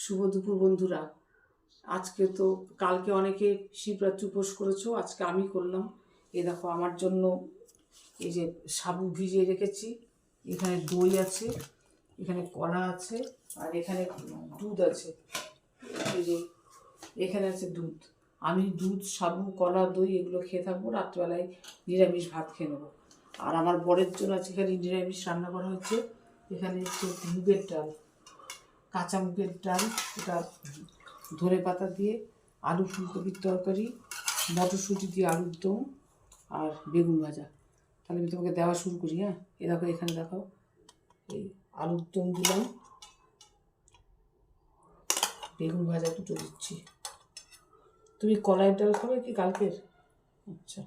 শুভ দুপুর বন্ধুরা। আজকে তো কালকে অনেকে শিবরাত্রি উপোস করেছো, আজকে আমি করলাম। এই দেখো আমার জন্য এই যে সাবু ভিজিয়ে রেখেছি, এখানে দই আছে, এখানে কলা আছে, আর এখানে দুধ আছে। এই যে এখানে আছে দুধ। আমি দুধ, সাবু, কলা, দই এগুলো খেয়ে থাকবো, রাত্রিবেলায় নিরামিষ ভাত খেয়ে নেবো। আর আমার বরের জন্য আছে এখানে নিরামিষ রান্না করা হচ্ছে। এখানে হচ্ছে মুগের ডাল, কাঁচা মুগের ডাল, ওটা ধনে পাতা দিয়ে, আলু ফুলকপির তরকারি, মটরশুঁটি দিয়ে আলুর দম, আর বেগুন ভাজা। তাহলে আমি তোমাকে দেওয়া শুরু করি। হ্যাঁ, এ দেখো, এখানে দেখাও, এই আলুর দম দিলাম, বেগুন ভাজা দুটো দিচ্ছি। তুমি কলাইয়ের ডাল খাবে কি কালকের? আচ্ছা,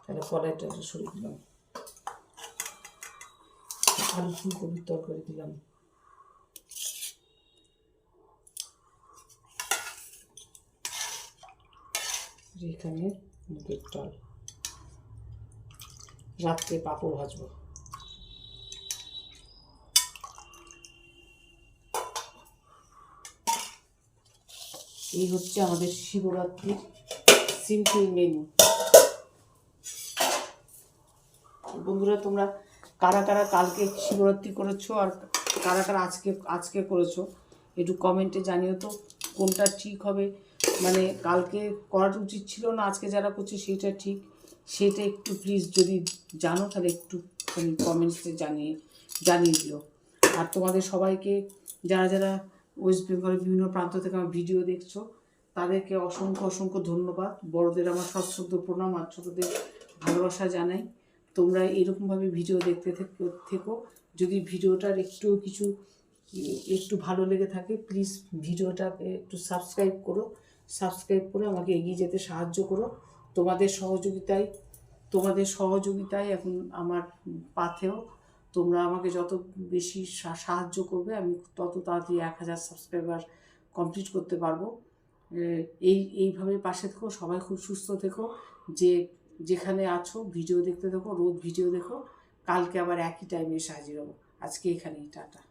তাহলে কলাইয়ের ডালটা সরিয়ে দিলাম, আলু ফুলকপির তরকারি দিলাম, এখানে মুগের ডাল, রাত্রে পাঁপড় ভাজবো। এই হচ্ছে আমাদের শিবরাত্রির সিম্পল মেনু। বন্ধুরা, তোমরা কারা কারা কালকে শিবরাত্রি করেছো আর কারা কারা আজকে করেছো একটু কমেন্টে জানিও তো, কোনটা ঠিক হবে। মানে কালকে করাটা উচিত ছিল না, আজকে যারা করছে সেইটা ঠিক, সেটা একটু প্লিজ যদি জানো তাহলে একটু কমেন্টসে জানিয়ে দিও। আর তোমাদের সবাইকে, যারা যারা ওয়েস্ট বেঙ্গলের বিভিন্ন প্রান্ত থেকে আমার ভিডিও দেখছো, তাদেরকে অসংখ্য অসংখ্য ধন্যবাদ। বড়দের আমার সশ্রদ্ধ প্রণাম, আর ছোটোদের ভালোবাসা জানাই। তোমরা এরকমভাবে ভিডিও দেখতে থেকো। যদি ভিডিওটার একটু ভালো লেগে থাকে, প্লিজ ভিডিওটাকে একটু সাবস্ক্রাইব করে আমাকে এগিয়ে যেতে সাহায্য করো। তোমাদের সহযোগিতায় এখন আমার পাথেও। তোমরা আমাকে যত বেশি সাহায্য করবে, আমি তত তাড়াতাড়ি 1000 সাবস্ক্রাইবার কমপ্লিট করতে পারবো। এইভাবে পাশে থেকো, সবাই খুব সুস্থ থেকো। যেখানে আছো ভিডিও দেখতে থাকো, রোজ ভিডিও দেখো। কালকে আবার একই টাইমে এসে হাজির হবো। আজকে এখানেই, টাটা।